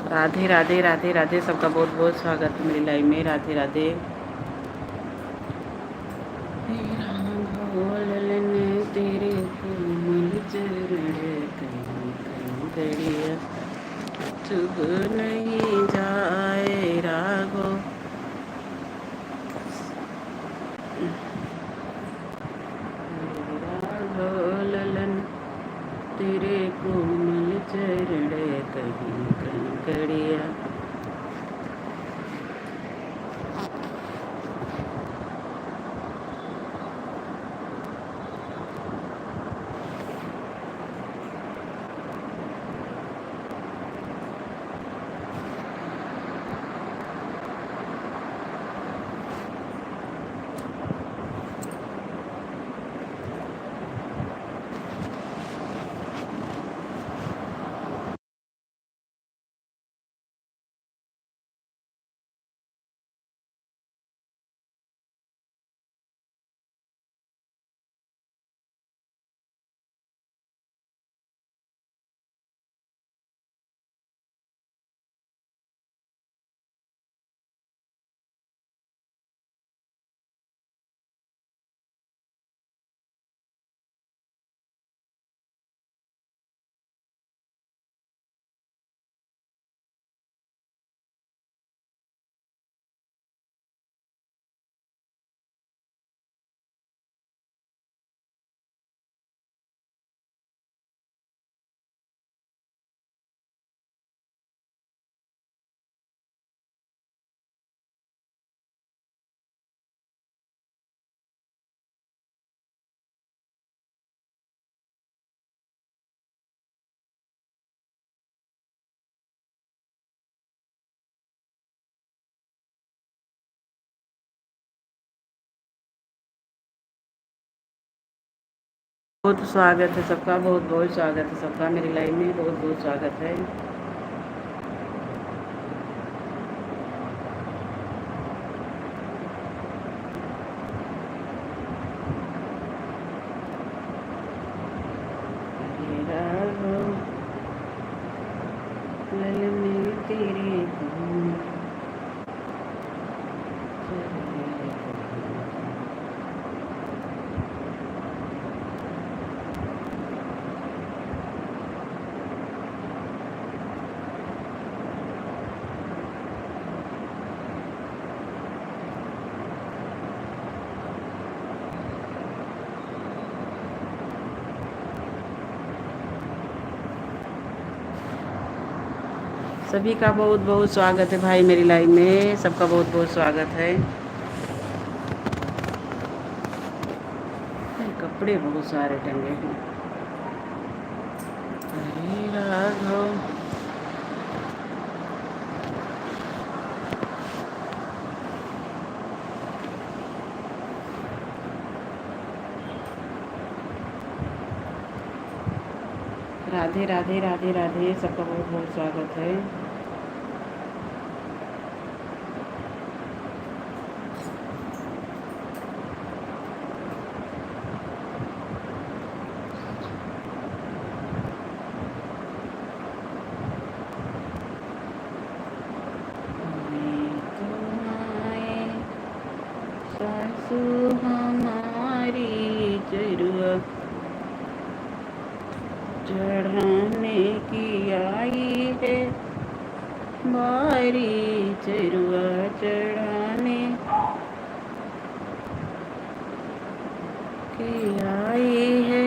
राधे राधे राधे राधे। सबका बहुत बहुत स्वागत है मेरी लाइव में। राधे राधे। तेरे कोमल चरण कहीं कहीं घड़िया चुभ नहीं जाए राघो। राघो ललन तेरे कोमल चरण कहीं कहीं घड़िया। बहुत स्वागत है सबका, बहुत बहुत स्वागत है सबका मेरी लाइव में। बहुत बहुत स्वागत है। राघो ललन तेरे कोमल चरण सभी का बहुत बहुत स्वागत है भाई मेरी लाइव में। सबका बहुत बहुत स्वागत है। कपड़े बहुत सारे टंगे हैं। अरे राघव राधे राधे राधे राधे। सबका बहुत बहुत स्वागत है। सासू हमारी जरुआ चढ़ाने की आई है, बारी चरुआ चढ़ाने की आई है।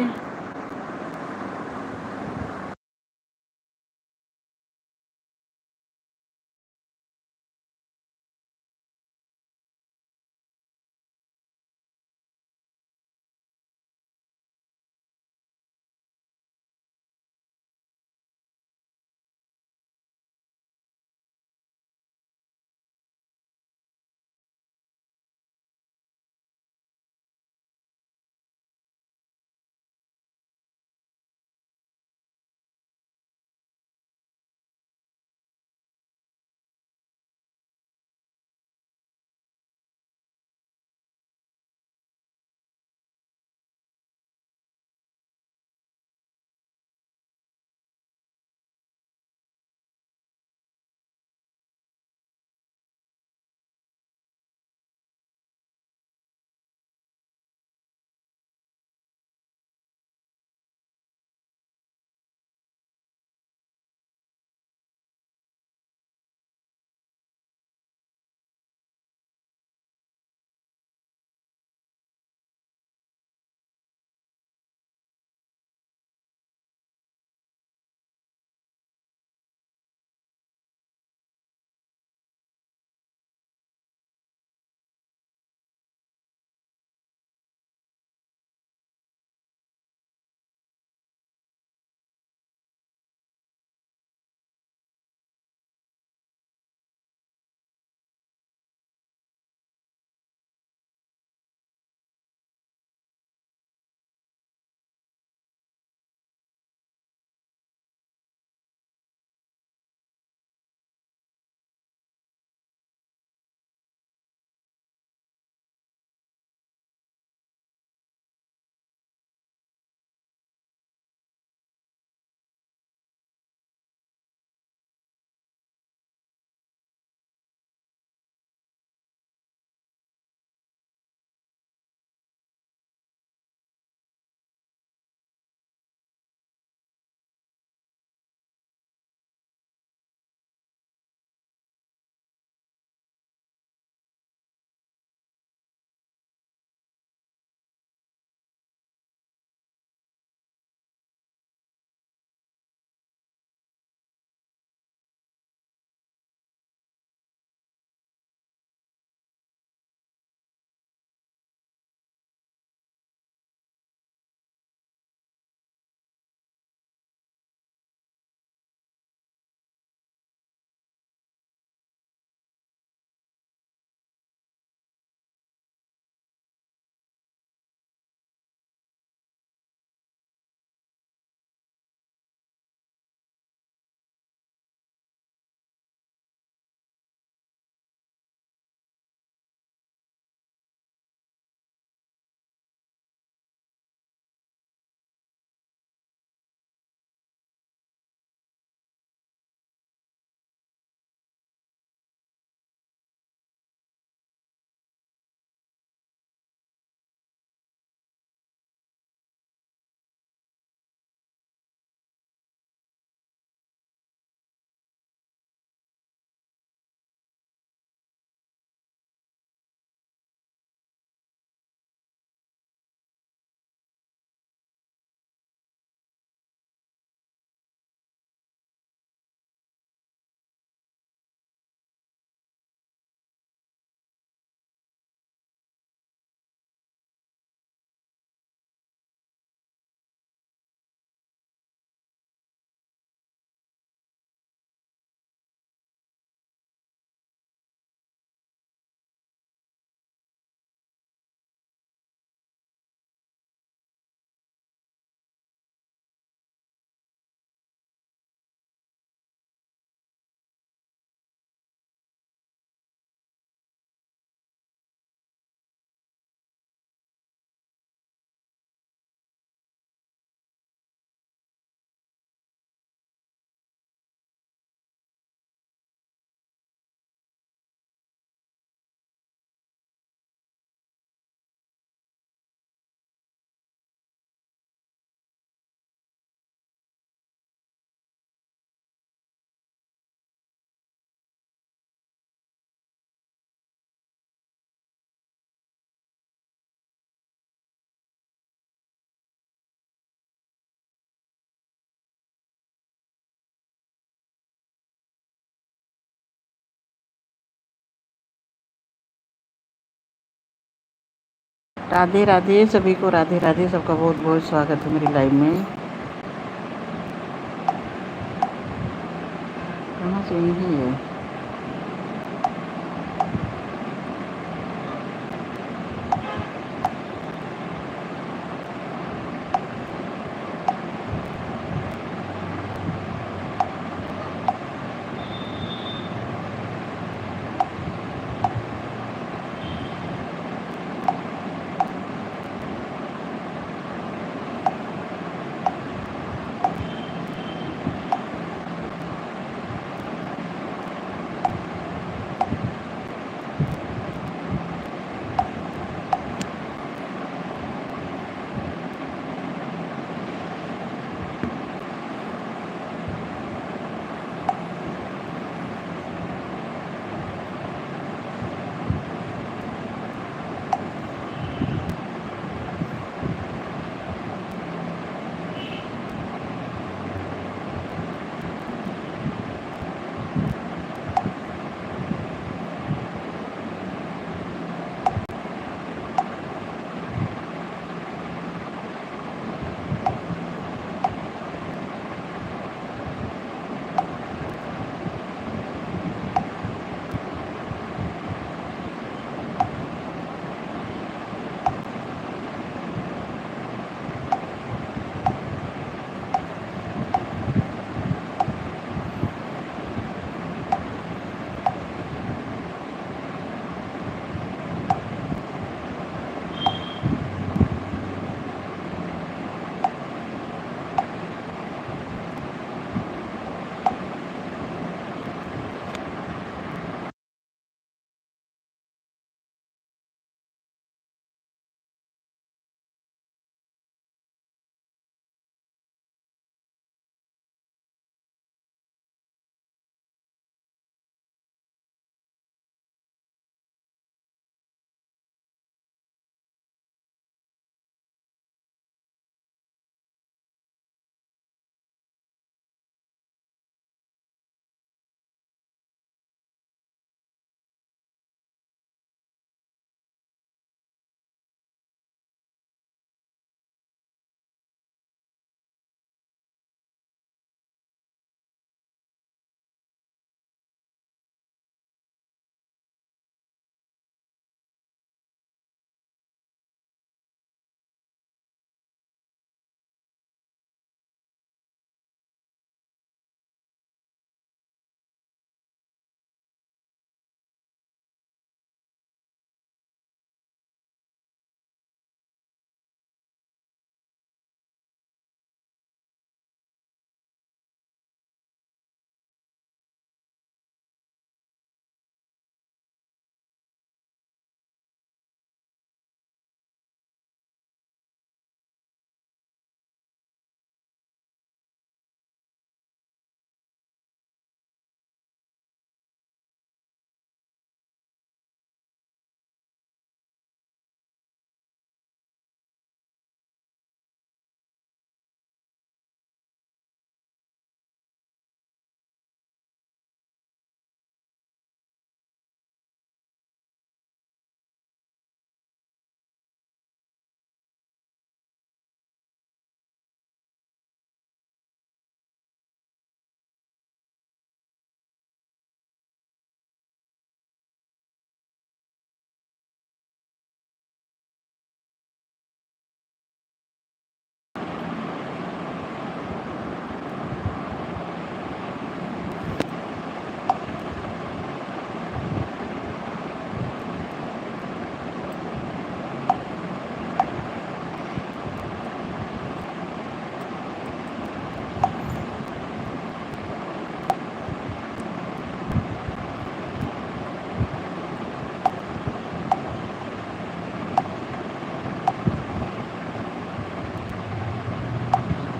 राधे राधे सभी को, राधे राधे। सबका बहुत बहुत स्वागत है मेरी लाइव में। कहाँ से यही है?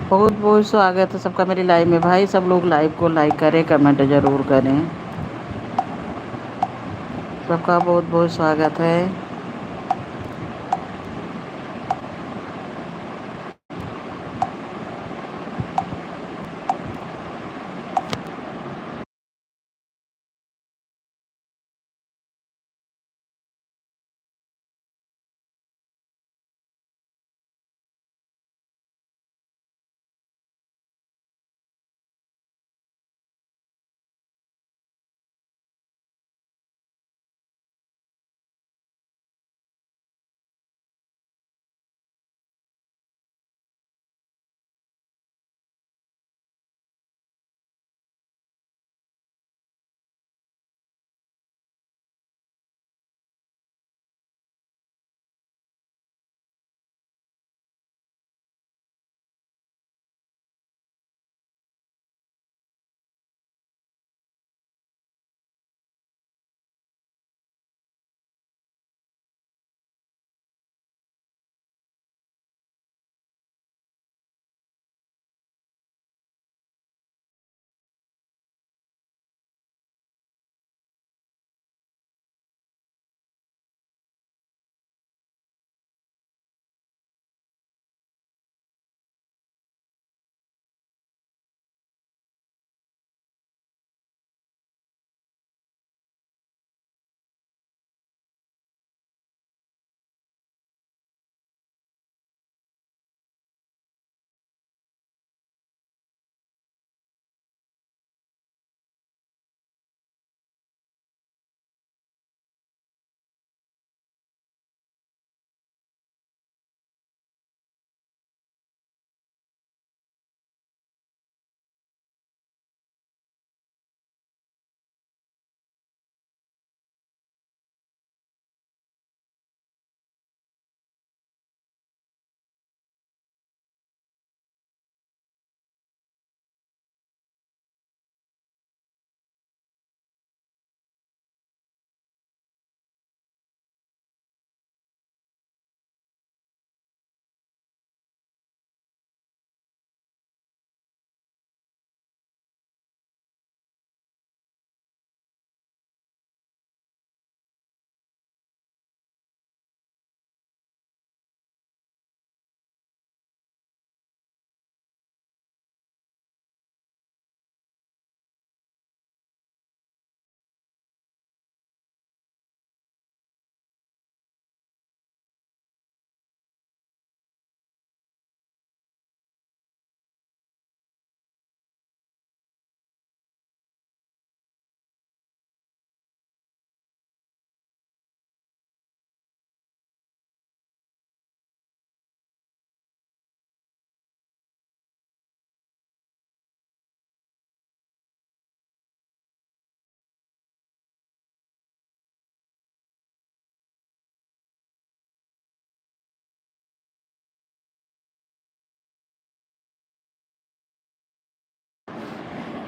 बहुत बहुत स्वागत है सबका मेरी लाइव में भाई। सब लोग लाइव को लाइक करें, कमेंट ज़रूर करें। सबका बहुत बहुत स्वागत है।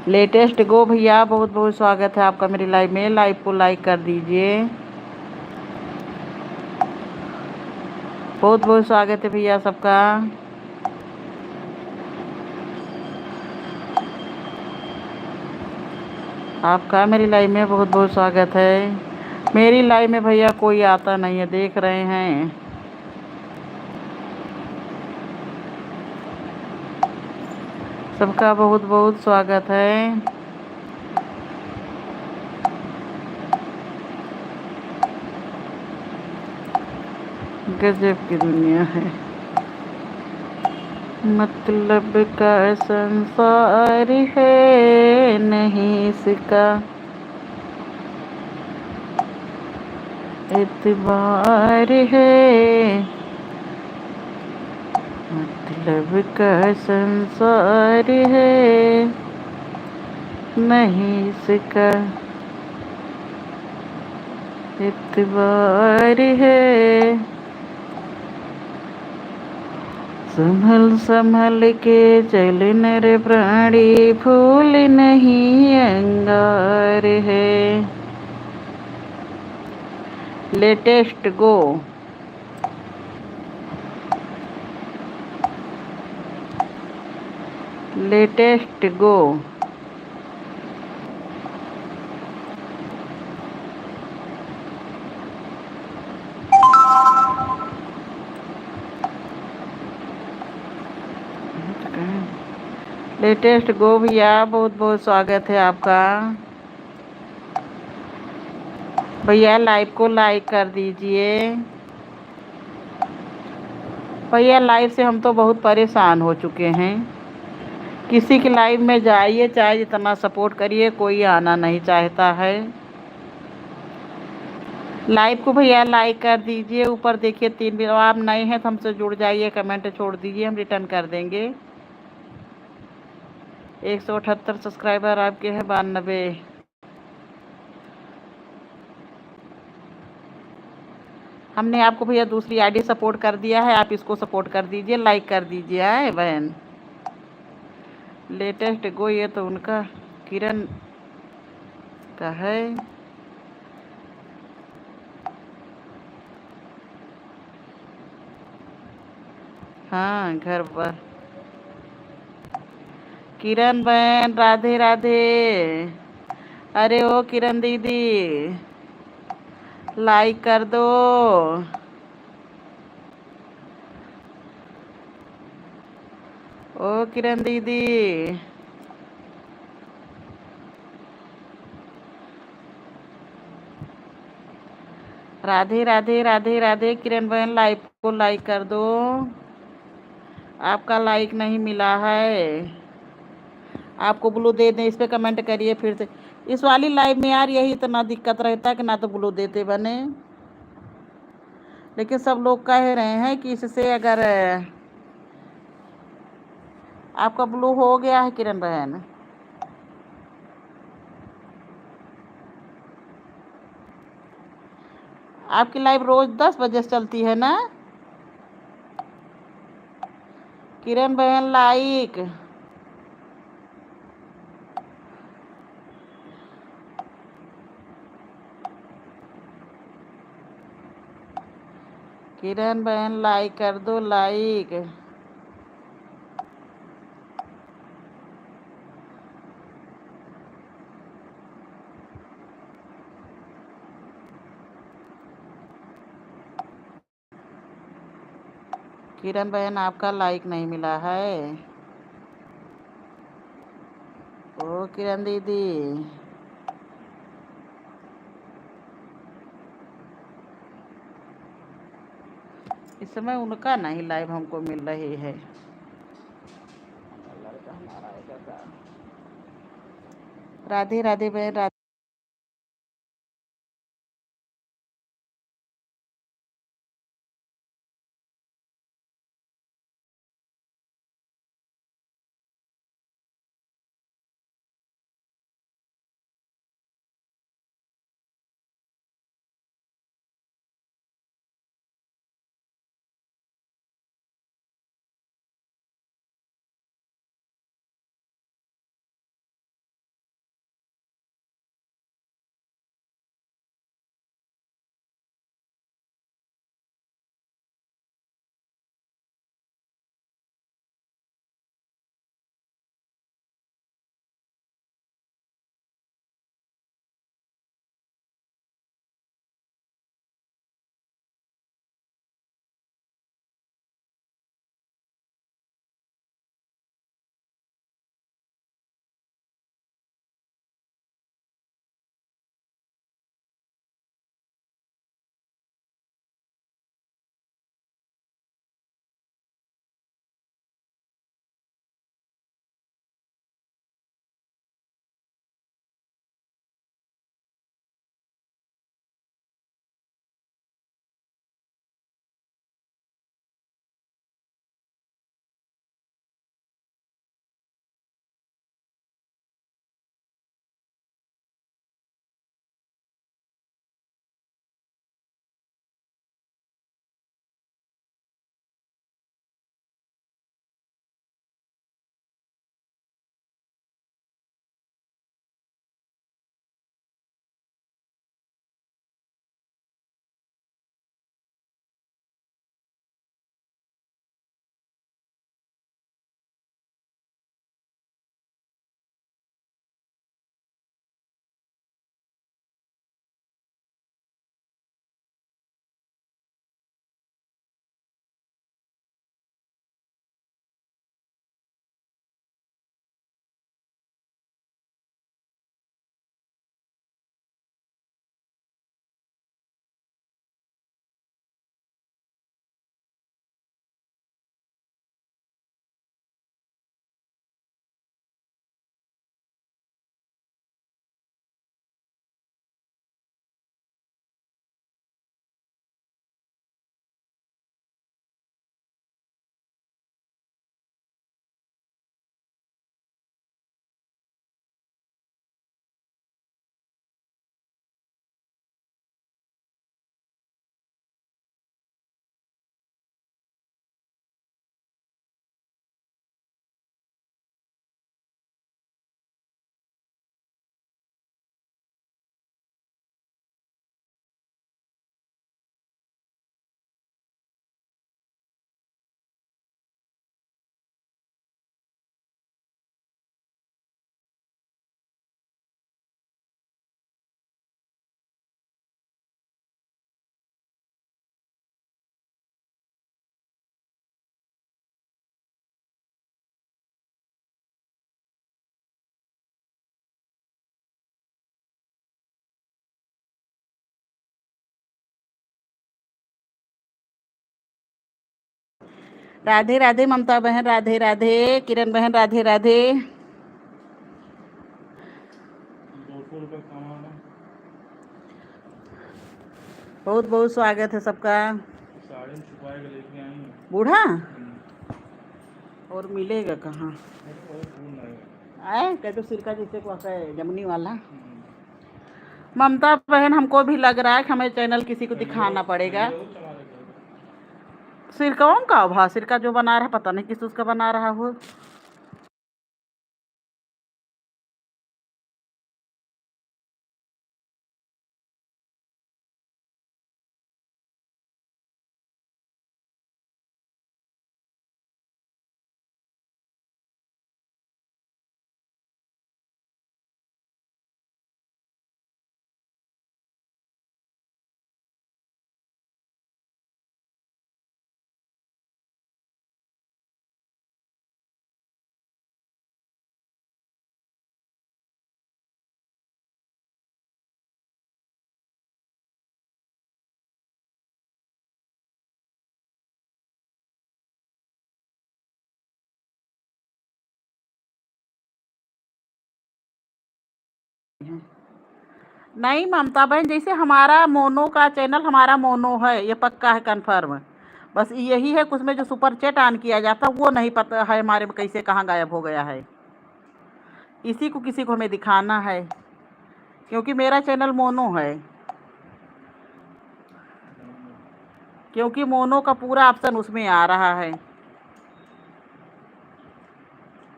लेटेस्ट गो भैया, बहुत बहुत स्वागत है आपका मेरी लाइव में। लाइव को लाइक कर दीजिए। बहुत बहुत स्वागत है भैया सबका। आपका मेरी लाइव में बहुत बहुत स्वागत है। मेरी लाइव में भैया कोई आता नहीं है, देख रहे हैं। सबका बहुत बहुत स्वागत है। गजब की दुनिया है, मतलब का संसार है नहीं इसका एतबार है, मतलब का संसार है नहीं इसका एतबार है। संभल संभल के चल नर प्राणी, फूल नहीं अंगार है। लेटेस्ट गो। लेटेस्ट गो। लेटेस्ट गो भैया, बहुत बहुत स्वागत है आपका। भैया लाइव को लाइक कर दीजिए। भैया लाइव से हम तो बहुत परेशान हो चुके हैं। किसी की लाइव में जाइए, चाहे जितना सपोर्ट करिए, कोई आना नहीं चाहता है। लाइव को भैया लाइक कर दीजिए। ऊपर देखिए 3 भी, आप नए हैं तो हमसे जुड़ जाइए, कमेंट छोड़ दीजिए, हम रिटर्न कर देंगे। 178 सब्सक्राइबर आपके हैं, 92। हमने आपको भैया दूसरी आईडी सपोर्ट कर दिया है, आप इसको सपोर्ट कर दीजिए, लाइक कर दीजिए है बहन। लेटेस्ट गो, ये तो उनका किरण का है। हाँ, घर पर। किरण बहन राधे राधे। अरे ओ किरण दीदी, लाइक कर दो। ओ किरण दीदी, राधे राधे राधे राधे। किरण बहन लाइव को लाइक कर दो। आपका लाइक नहीं मिला है, आपको ब्लू दे दें, इस पे कमेंट करिए फिर से। इस वाली लाइव में यार यही इतना दिक्कत रहता है कि ना तो ब्लू देते बने, लेकिन सब लोग कह रहे हैं कि इससे अगर आपका ब्लू हो गया है किरण बहन। आपकी लाइव रोज 10 बजे से चलती है ना किरण बहन? लाइक। किरण बहन लाइक कर दो, लाइक। किरण बहन आपका लाइक नहीं मिला है। ओ किरण दीदी, इस समय उनका नहीं लाइव हमको मिल रही है। राधे राधे बहन, राधे। राधे राधे ममता बहन, राधे राधे किरण बहन, राधे राधे। 200 रुपये कमाना। बहुत बहुत स्वागत है सबका। साड़ी में छुपा के लेके आई हूँ। बूढ़ा और मिलेगा कहाँ? और फूल नहीं आए कह तो सिरका जैसे को जमुनी वाला। ममता बहन, हमको भी लग रहा है कि हमें चैनल किसी को दिखाना पड़ेगा। सिरका का भा सिरका जो बना रहा पता नहीं किस उसका बना रहा हो। नहीं ममता बहन, जैसे हमारा मोनो का चैनल हमारा मोनो है, ये पक्का है कंफर्म। बस यही है कुछ में जो सुपर चैट ऑन किया जाता वो नहीं पता है हमारे में कैसे कहाँ गायब हो गया है। इसी को किसी को हमें दिखाना है क्योंकि मेरा चैनल मोनो है, क्योंकि मोनो का पूरा ऑप्शन उसमें आ रहा है।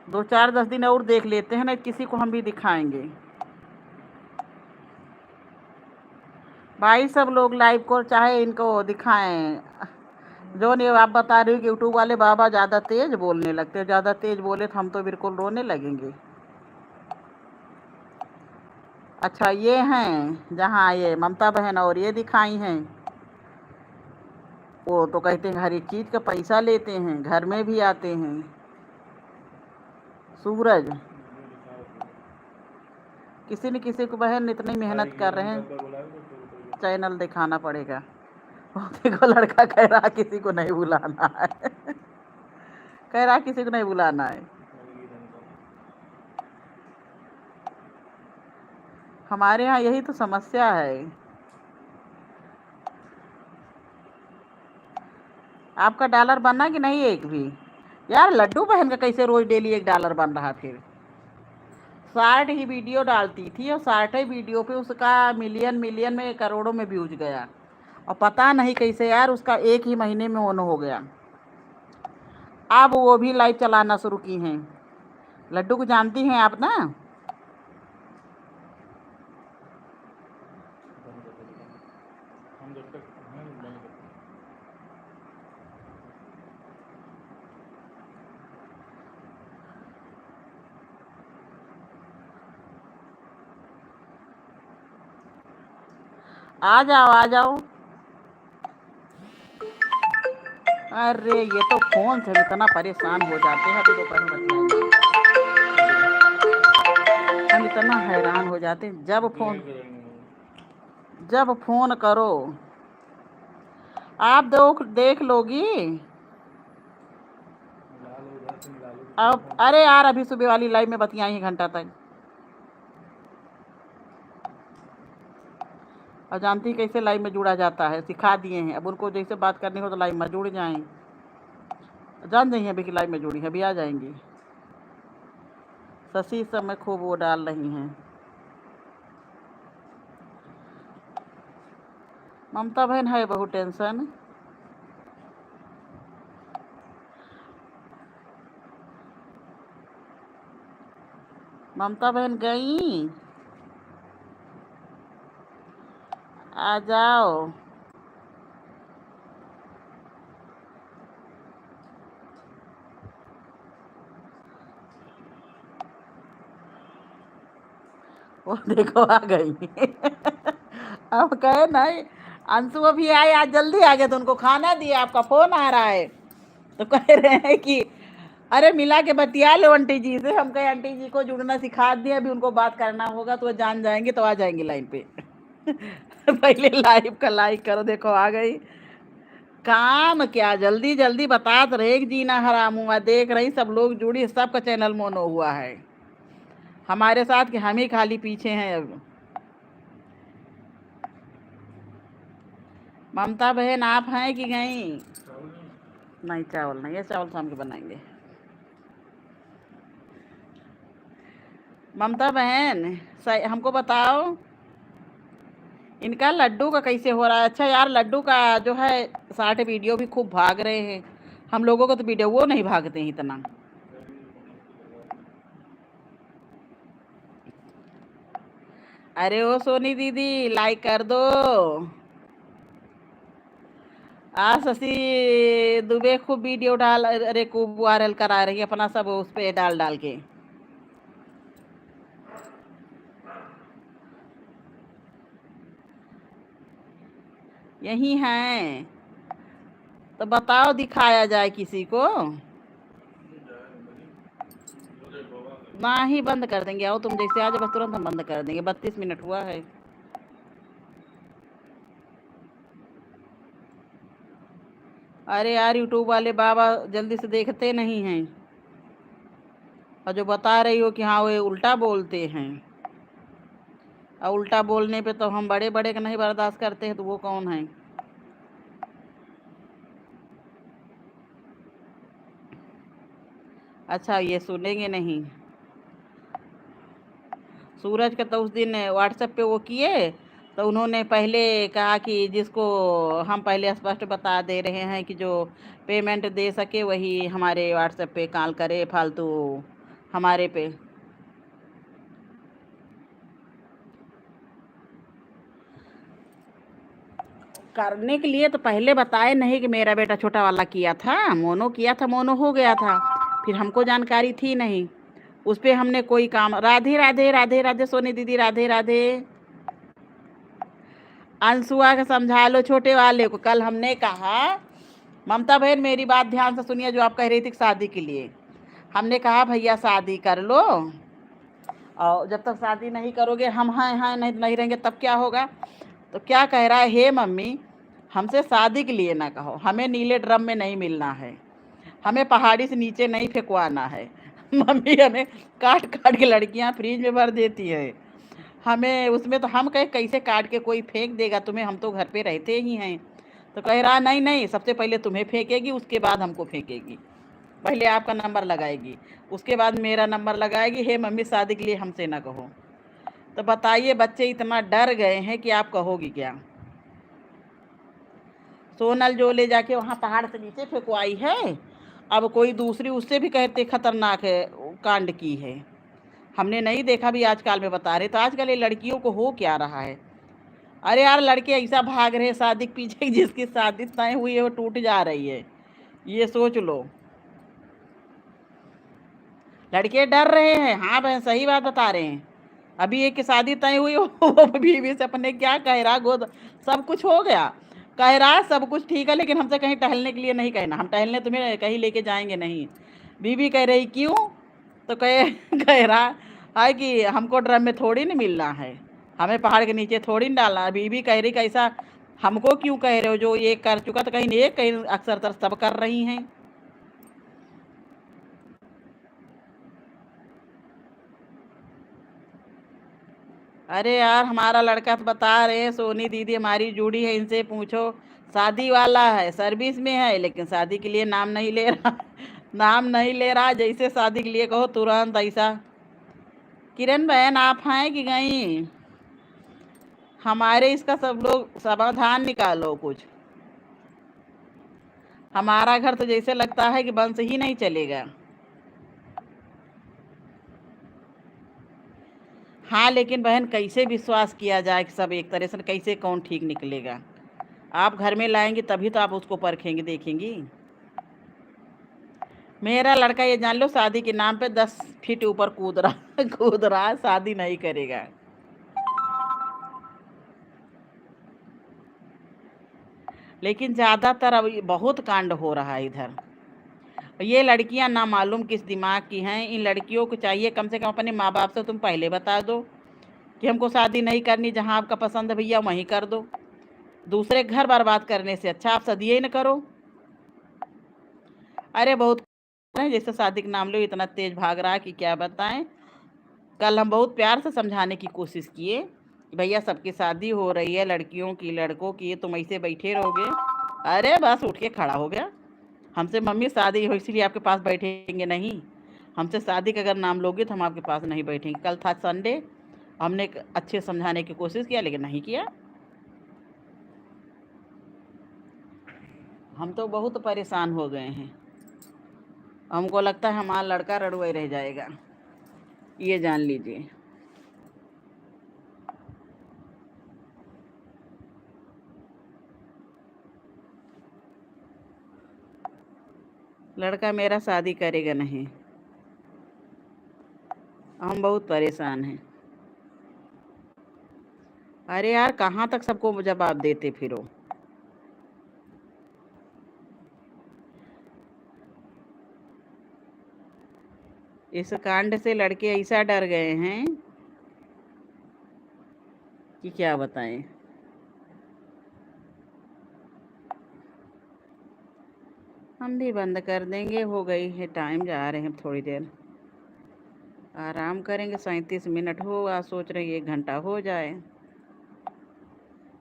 2-4-10 दिन और देख लेते हैं ना, किसी को हम भी दिखाएंगे। भाई सब लोग लाइव को चाहे इनको दिखाएं। जो नहीं आप बता रही हो कि यूट्यूब वाले बाबा ज़्यादा तेज बोलने लगते हैं, ज़्यादा तेज बोले तो हम तो बिल्कुल रोने लगेंगे। अच्छा ये हैं जहाँ ये ममता बहन और ये दिखाई हैं, वो तो कहते हैं हर एक चीज़ का पैसा लेते हैं, घर में भी आते हैं। सूरज किसी न किसी को बहन इतनी मेहनत कर रहे हैं, चैनल दिखाना पड़ेगा। देखो लड़का कह रहा किसी को नहीं बुलाना है। कह रहा किसी को नहीं बुलाना है। हमारे यहाँ यही तो समस्या है। आपका डॉलर बना कि नहीं एक भी? यार लड्डू बहन का कैसे रोज डेली $1 बन रहा? फिर 60 ही वीडियो डालती थी और 60 ही वीडियो पे उसका मिलियन में करोड़ों में व्यूज गया, और पता नहीं कैसे यार उसका एक ही महीने में ऑन हो गया। अब वो भी लाइव चलाना शुरू की हैं। लड्डू को जानती हैं आप ना? आ जाओ आ जाओ। अरे ये तो फोन से इतना परेशान हो जाते हैं, अभी दोपहर में हम इतना हैरान हो जाते हैं जब फोन करो आप देख लोगी। अब अरे यार अभी सुबह वाली लाइव में बतियाई 1 घंटा तक, और जानती कैसे लाइव में जुड़ा जाता है, सिखा दिए हैं। अब उनको जैसे बात करनी हो तो लाइव में जुड़ जाएं। जान नहीं है अभी कि लाइव में जुड़ी है, अभी आ जाएंगी। शशि इस समय खूब वो डाल रही हैं। ममता बहन है बहुत टेंशन। ममता बहन गई, आ जाओ। वो देखो आ गई। अब कहे नहीं, अंशु अभी आए, आज जल्दी आ गए तो उनको खाना दिया, आपका फोन आ रहा है तो कह रहे हैं कि अरे मिला के बतिया लो आंटी जी से। हम कहे आंटी जी को जुड़ना सिखा दिया, अभी उनको बात करना होगा तो वो जान जाएंगे तो आ जाएंगे लाइन पे। पहले लाइव का लाइक करो, देखो आ गई। काम क्या, जल्दी जल्दी बता तो रहे कि जीना हराम हुआ। देख रही सब लोग जुड़ी, सबका चैनल मोनो हुआ है हमारे साथ कि हम ही खाली पीछे हैं अब। ममता बहन आप हैं कि गई? चावल नहीं? नहीं चावल नहीं है, चावल शाम के बनाएंगे। ममता बहन सही हमको बताओ, इनका लड्डू का कैसे हो रहा है? अच्छा यार, लड्डू का जो है 60 वीडियो भी खूब भाग रहे हैं, हम लोगों को तो वीडियो वो नहीं भागते हैं इतना। अरे ओ सोनी दीदी लाइक कर दो। आज शशि दुबे खूब वीडियो डाल, अरे खूब वायरल करा रही है अपना सब उस पे डाल डाल के। यही हैं तो बताओ, दिखाया जाए किसी को? ना ही बंद कर देंगे, आओ तुम जैसे आज बस तुरंत हम बंद कर देंगे, 32 मिनट हुआ है। अरे यार यूट्यूब वाले बाबा जल्दी से देखते नहीं हैं, और जो बता रही हो कि हाँ वो उल्टा बोलते हैं, और उल्टा बोलने पे तो हम बड़े बड़े का नहीं बर्दाश्त करते हैं, तो वो कौन है? अच्छा ये सुनेंगे नहीं। सूरज का तो उस दिन व्हाट्सएप पे वो किए, तो उन्होंने पहले कहा कि जिसको हम पहले स्पष्ट बता दे रहे हैं कि जो पेमेंट दे सके वही हमारे व्हाट्सएप पे कॉल करे, फालतू हमारे पे। करने के लिए तो पहले बताए नहीं कि मेरा बेटा छोटा वाला किया था, मोनो किया था, मोनो हो गया था, फिर हमको जानकारी थी नहीं, उस पर हमने कोई काम। राधे राधे राधे राधे सोनी दीदी, राधे राधे। अंशुआ के समझा लो छोटे वाले को। कल हमने कहा, ममता बहन मेरी बात ध्यान से सुनिए, जो आप कह रही थी शादी के लिए, हमने कहा भैया शादी कर लो, और जब तक शादी नहीं करोगे हम हैं हैं नहीं रहेंगे तब क्या होगा? तो क्या कह रहा है, हे मम्मी हमसे शादी के लिए ना कहो, हमें नीले ड्रम में नहीं मिलना है, हमें पहाड़ी से नीचे नहीं फेंकवाना है। मम्मी हमें काट काट के लड़कियां फ्रिज में भर देती है, हमें उसमें तो हम कहे कैसे काट के कोई फेंक देगा तुम्हें, हम तो घर पे रहते ही हैं। तो कह रहा नहीं नहीं, सबसे पहले तुम्हें फेंकेगी, उसके बाद हमको फेंकेगी, पहले आपका नंबर लगाएगी, उसके बाद मेरा नंबर लगाएगी। हे मम्मी शादी के लिए हमसे ना कहो। तो बताइए बच्चे इतना डर गए हैं कि आप कहोगी क्या? सोनल जो ले जाके वहाँ पहाड़ से नीचे फेंकवाई है, अब कोई दूसरी उससे भी कहते खतरनाक है कांड की है, हमने नहीं देखा भी आजकल में बता रहे। तो आजकल ये लड़कियों को हो क्या रहा है? अरे यार लड़के ऐसा भाग रहे हैं शादी के पीछे, जिसकी शादी तय हुई है वो टूट जा रही है, ये सोच लो। लड़के डर रहे हैं, हाँ बहन सही बात बता रहे हैं। अभी एक की शादी तय हुई वो बीवी से अपने क्या कह रहा, गोद सब कुछ हो गया, कह रहा सब कुछ ठीक है, लेकिन हमसे कहीं टहलने के लिए नहीं कहना, हम टहलने तुम्हें कहीं लेके जाएंगे नहीं। बीवी कह रही क्यों? तो कह रहा है कि हमको ड्रम में थोड़ी नहीं मिलना है, हमें पहाड़ के नीचे थोड़ी नहीं डालना। बीवी कह रही कैसा, हमको क्यों कह रहे हो, जो ये कर चुका तो कहीं एक कहीं अक्सर तर सब कर रही हैं। अरे यार हमारा लड़का तो बता रहे हैं, सोनी दीदी हमारी जुड़ी है, इनसे पूछो, शादी वाला है, सर्विस में है, लेकिन शादी के लिए नाम नहीं ले रहा। नाम नहीं ले रहा, जैसे शादी के लिए कहो तुरंत ऐसा। किरण बहन आप हैं कि गई? हमारे इसका सब लोग समाधान निकालो कुछ, हमारा घर तो जैसे लगता है कि वंश ही नहीं चलेगा। हाँ लेकिन बहन कैसे विश्वास किया जाए कि सब एक तरह से, कैसे कौन ठीक निकलेगा? आप घर में लाएंगी तभी तो आप उसको परखेंगी देखेंगी। मेरा लड़का ये जान लो शादी के नाम पे 10 फीट ऊपर कूद रहा कूद रहा, शादी नहीं करेगा। लेकिन ज़्यादातर अब बहुत कांड हो रहा है इधर। ये लड़कियां ना मालूम किस दिमाग की हैं, इन लड़कियों को चाहिए कम से कम अपने माँ बाप से तुम पहले बता दो कि हमको शादी नहीं करनी, जहाँ आपका पसंद है भैया वहीं कर दो। दूसरे घर बर्बाद करने से अच्छा आप शादी ही न करो। अरे बहुत जैसे शादी के नाम लो इतना तेज भाग रहा है कि क्या बताएं। कल हम बहुत प्यार से समझाने की कोशिश किए कि भैया सबकी शादी हो रही है, लड़कियों की लड़कों की, तुम ऐसे बैठे रहोगे। अरे बस उठ के खड़ा हो गया। हमसे मम्मी शादी हो इसलिए आपके पास बैठेंगे नहीं, हमसे शादी का अगर नाम लोगे तो हम आपके पास नहीं बैठेंगे। कल था संडे, हमने अच्छे समझाने की कोशिश किया लेकिन नहीं किया। हम तो बहुत परेशान हो गए हैं। हमको लगता है हमारा लड़का रड़ुआ रह जाएगा, ये जान लीजिए। लड़का मेरा शादी करेगा नहीं। हम बहुत परेशान हैं। अरे यार कहाँ तक सबको जवाब देते फिरो। इस कांड से लड़के ऐसा डर गए हैं कि क्या बताएं। हम भी बंद कर देंगे, हो गई है टाइम, जा रहे हैं थोड़ी देर आराम करेंगे। 37 मिनट हो, आज सोच रहे हैं 1 घंटा हो जाए।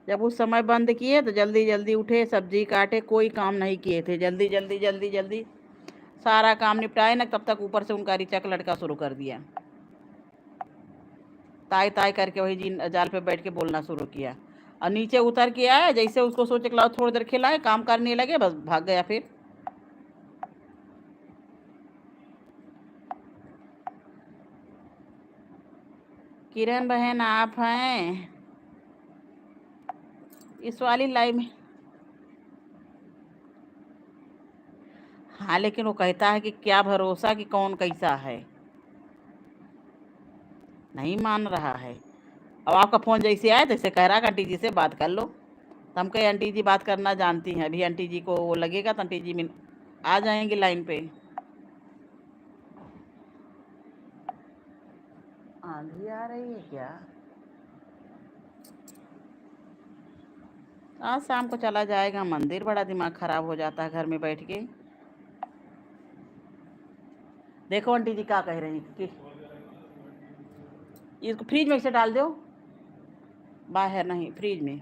जब उस समय बंद किए तो जल्दी जल्दी उठे, सब्जी काटे, कोई काम नहीं किए थे। जल्दी जल्दी जल्दी जल्दी सारा काम निपटाए ना, तब तक ऊपर से उनका रिचक लड़का शुरू कर दिया। ताई ताई करके वही जी जाल पे बैठ के बोलना शुरू किया। और नीचे उतर के आया, जैसे उसको सोचे कि लाओ थोड़ी देर खिलाए, काम करने लगे, बस भाग गया। फिर किरण बहन आप हैं इस वाली लाइव में? हाँ लेकिन वो कहता है कि क्या भरोसा कि कौन कैसा है, नहीं मान रहा है। अब आपका फ़ोन जैसे आया तैसे कह रहा है कि आंटी जी से बात कर लो। तो हम कहे आंटी जी बात करना जानती हैं, अभी आंटी जी को वो लगेगा तो आंटी जी मिल आ जाएंगे लाइन पे। आंधी आ रही है क्या? आज शाम को चला जाएगा मंदिर, बड़ा दिमाग ख़राब हो जाता है घर में बैठ के। देखो आंटी जी क्या कह रही हैं कि इसको फ्रिज में से डाल दो, बाहर नहीं फ्रिज में,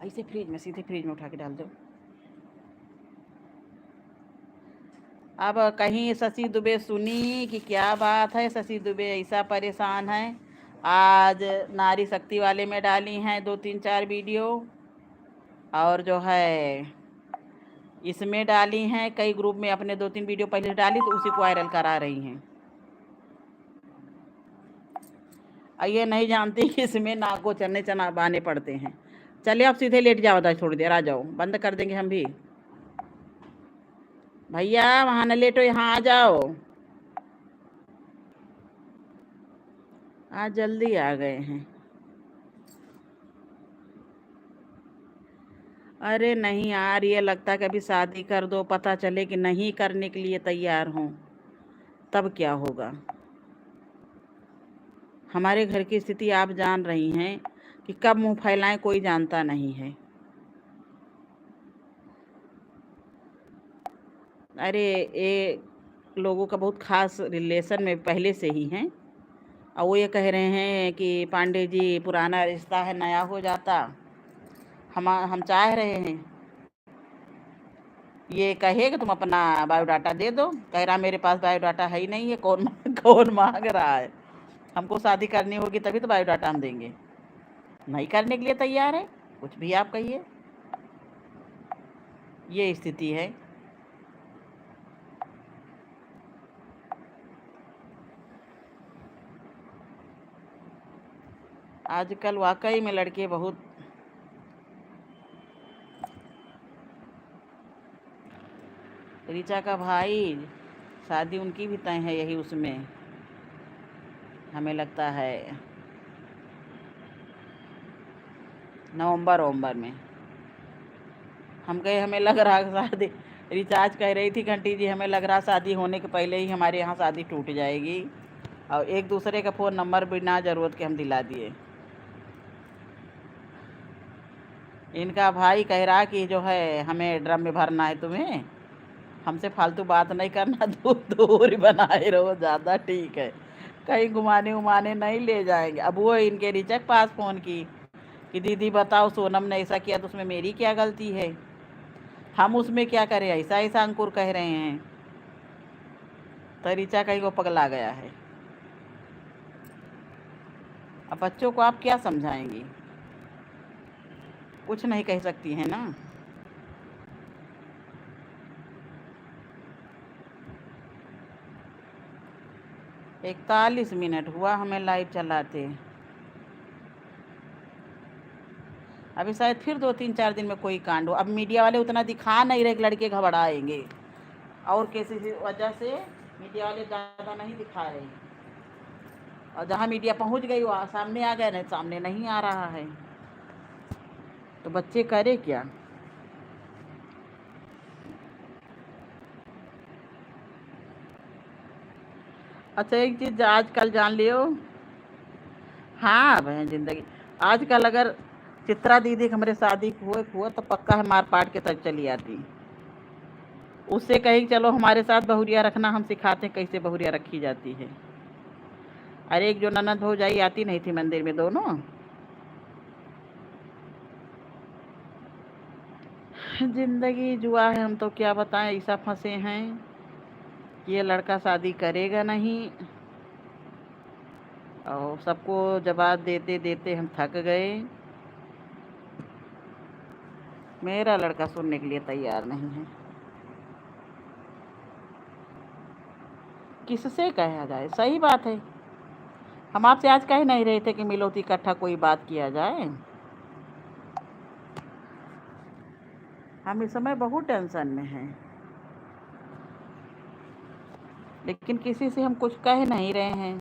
ऐसे फ्रिज में, सीधे फ्रिज में उठा के डाल दो। अब कहीं शशि दुबे सुनी कि क्या बात है, शशि दुबे ऐसा परेशान है। आज नारी शक्ति वाले में डाली हैं 2-3-4 वीडियो, और जो है इसमें डाली हैं कई ग्रुप में, अपने 2-3 वीडियो पहले डाली तो उसी को वायरल करा रही हैं। ये नहीं जानती कि इसमें नाक को चने चना बाने पड़ते हैं। चलिए आप सीधे लेट जाओ, थोड़ी देर आ जाओ, बंद कर देंगे हम भी। भैया वहाँ न लेटो, यहाँ आ जाओ। आज जल्दी आ गए हैं। अरे नहीं यार, ये लगता है कि अभी शादी कर दो, पता चले कि नहीं करने के लिए तैयार हों, तब क्या होगा। हमारे घर की स्थिति आप जान रही हैं कि कब मुंह फैलाएं कोई जानता नहीं है। अरे ये लोगों का बहुत खास रिलेशन में पहले से ही हैं, और वो ये कह रहे हैं कि पांडे जी पुराना रिश्ता है नया हो जाता। हम चाह रहे हैं ये कहे कि तुम अपना बायोडाटा दे दो। कह रहा मेरे पास बायोडाटा है ही नहीं है, कौन कौन मांग रहा है। हमको शादी करनी होगी तभी तो बायोडाटा हम देंगे, नहीं करने के लिए तैयार है। कुछ भी आप कहिए, ये स्थिति है। आजकल वाकई में लड़के बहुत, ऋचा का भाई शादी उनकी भी तय है यही उसमें, हमें लगता है नवंबर में। हम कहे हमें लग रहा है शादी, रिचार्ज कह रही थी घंटी जी हमें लग रहा शादी होने के पहले ही हमारे यहाँ शादी टूट जाएगी। और एक दूसरे का फ़ोन नंबर बिना ज़रूरत के हम दिला दिए। इनका भाई कह रहा कि जो है हमें ड्रम में भरना है, तुम्हें हमसे फालतू बात नहीं करना, दूरी बनाए रहो, ज़्यादा ठीक है, कहीं घुमाने उमाने नहीं ले जाएंगे। अब वो इनके रिचा के पास फ़ोन की कि दीदी बताओ सोनम ने ऐसा किया तो उसमें मेरी क्या गलती है, हम उसमें क्या करें, ऐसा ऐसा अंकुर कह रहे हैं। तो रिचा कहीं वो पगला गया है। अब बच्चों को आप क्या समझाएंगी, कुछ नहीं कह सकती हैं ना। 41 मिनट हुआ हमें लाइव चलाते, अभी शायद फिर 2-3-4 दिन में कोई कांड हो। अब मीडिया वाले उतना दिखा नहीं रहे, लड़के घबराएंगे, और किसी वजह से मीडिया वाले ज़्यादा नहीं दिखा रहे, और जहाँ मीडिया पहुँच गई वहाँ सामने आ गए, नहीं सामने नहीं आ रहा है, तो बच्चे करे क्या। अच्छा एक चीज़ आजकल जान लियो, हाँ बहन जिंदगी, आजकल अगर चित्रा दीदी के हमारे शादी हुआ तो पक्का है मार पाट के तक चली आती, उससे कहीं चलो हमारे साथ बहुरिया रखना, हम सिखाते हैं कैसे बहुरिया रखी जाती है। अरे एक जो ननद भौजाई आती नहीं थी मंदिर में दोनों, जिंदगी जुआ है, हम तो क्या बताएं, ऐसा फंसे हैं कि ये लड़का शादी करेगा नहीं, और सबको जवाब देते देते हम थक गए। मेरा लड़का सुनने के लिए तैयार नहीं है, किससे कहा जाए, सही बात है। हम आपसे आज कह नहीं रहे थे कि मिलो तो इकट्ठा कोई बात किया जाए, हम इस समय बहुत टेंशन में हैं, लेकिन किसी से हम कुछ कह नहीं रहे हैं।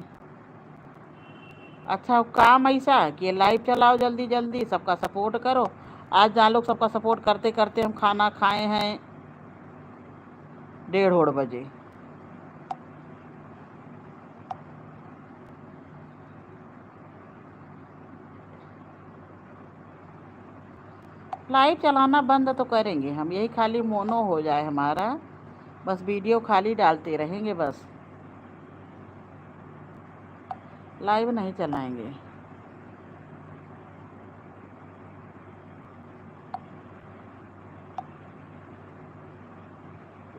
अच्छा काम ऐसा कि ये लाइव चलाओ जल्दी जल्दी, सबका सपोर्ट करो। आज जहाँ लोग सबका सपोर्ट करते करते हम खाना खाए हैं 1:30 बजे। लाइव चलाना बंद तो करेंगे हम, यही खाली मोनो हो जाए हमारा, बस वीडियो खाली डालते रहेंगे, बस लाइव नहीं चलाएंगे।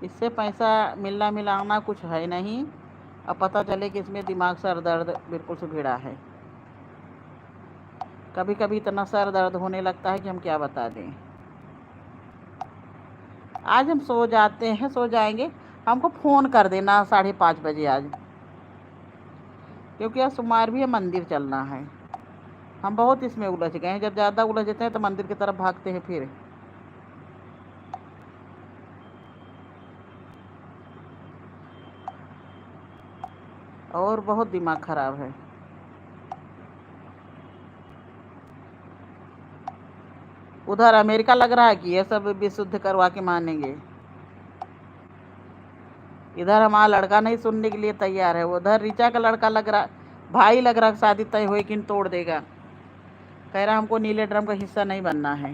इससे पैसा मिलना मिलाना कुछ है नहीं, अब पता चले कि इसमें दिमाग सर दर्द बिल्कुल से भिड़ा है। कभी कभी इतना सर दर्द होने लगता है कि हम क्या बता दें। आज हम सो जाते हैं, सो जाएंगे, हमको फ़ोन कर देना 5:30 बजे आज, क्योंकि आज सोमवार भी है, मंदिर चलना है। हम बहुत इसमें उलझ गए हैं, जब ज़्यादा उलझते हैं तो मंदिर की तरफ भागते हैं फिर। और बहुत दिमाग ख़राब है। उधर अमेरिका लग रहा है कि ये सब विशुद्ध करवा के मानेंगे, इधर हमारा लड़का नहीं सुनने के लिए तैयार है। उधर ऋचा का लड़का लग रहा, भाई लग रहा शादी तय हुई कि तोड़ देगा, कह रहा हमको नीले ड्रम का हिस्सा नहीं बनना है,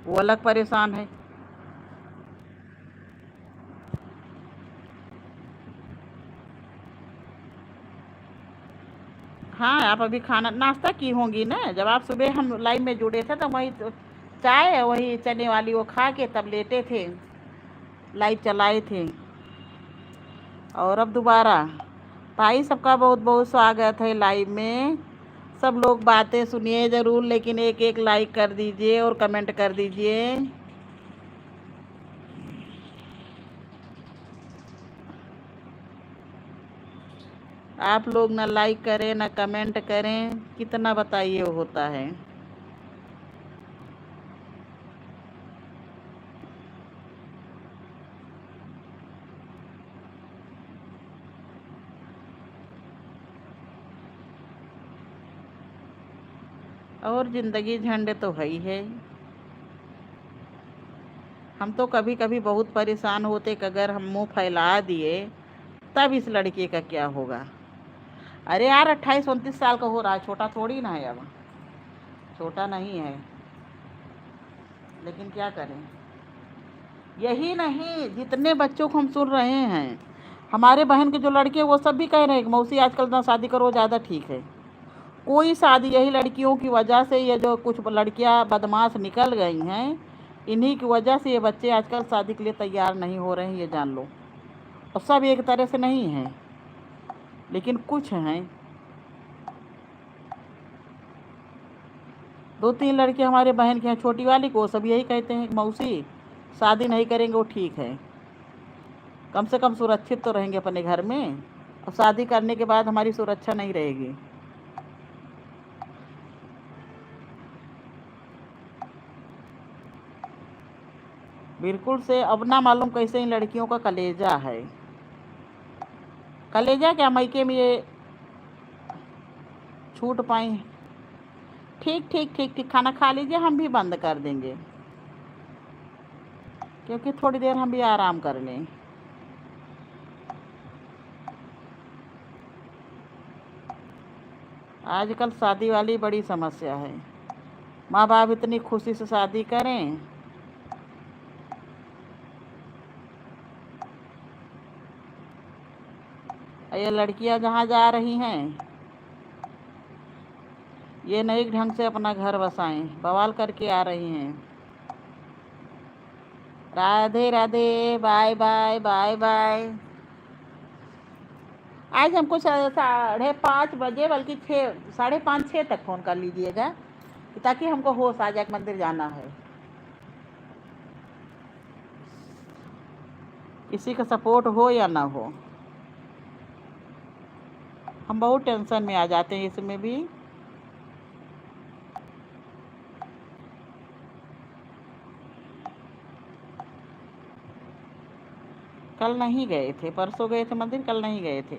वो अलग परेशान है। हाँ आप अभी खाना नाश्ता की होंगी ना, जब आप सुबह हम लाइन में जुड़े थे तो वही तो चाय वही चने वाली वो खा के तब लेटे थे, लाइव चलाए थे। और अब दोबारा भाई सबका बहुत बहुत स्वागत है लाइव में, सब लोग बातें सुनिए ज़रूर, लेकिन एक एक लाइक कर दीजिए और कमेंट कर दीजिए। आप लोग ना लाइक करें ना कमेंट करें, कितना बताइए वो होता है। और ज़िंदगी झंड तो है ही है। हम तो कभी कभी बहुत परेशान होते कि अगर हम मुंह फैला दिए तब इस लड़के का क्या होगा। अरे यार 28-29 साल का हो रहा है, छोटा थोड़ी ना है अब। छोटा नहीं है, लेकिन क्या करें। यही नहीं, जितने बच्चों को हम सुन रहे हैं, हमारे बहन के जो लड़के हैं वो सब भी कह रहे हैं कि मौसी आजकल ना शादी करो, ज़्यादा ठीक है। कोई शादी, यही लड़कियों की वजह से ये जो कुछ लड़कियां बदमाश निकल गई हैं, इन्हीं की वजह से ये बच्चे आजकल शादी के लिए तैयार नहीं हो रहे हैं, ये जान लो। और सब एक तरह से नहीं हैं, लेकिन कुछ हैं। 2-3 लड़के हमारे बहन के हैं, छोटी वाली को, सब यही कहते हैं कि मौसी शादी नहीं करेंगे वो ठीक है, कम से कम सुरक्षित तो रहेंगे अपने घर में। और शादी करने के बाद हमारी सुरक्षा नहीं रहेगी। बिल्कुल से अब ना मालूम कैसे इन लड़कियों का कलेजा है। कलेजा क्या, मायके में ये छूट पाई। ठीक ठीक ठीक ठीक, खाना खा लीजिए, हम भी बंद कर देंगे, क्योंकि थोड़ी देर हम भी आराम कर लें। आजकल शादी वाली बड़ी समस्या है। माँ बाप इतनी खुशी से शादी करें, और ये लड़कियां जहाँ जा रही हैं, ये नए ढंग से अपना घर बसाएं, बवाल करके आ रही हैं। Radhe Radhe, bye bye bye bye. आज हमको 5:30 बल्कि 5:30-6 तक फ़ोन कर लीजिएगा, ताकि हमको होश आ जाए कि मंदिर जाना है। किसी का सपोर्ट हो या ना हो, हम बहुत टेंशन में आ जाते हैं इसमें भी। कल नहीं गए थे, परसों गए थे मंदिर, कल नहीं गए थे।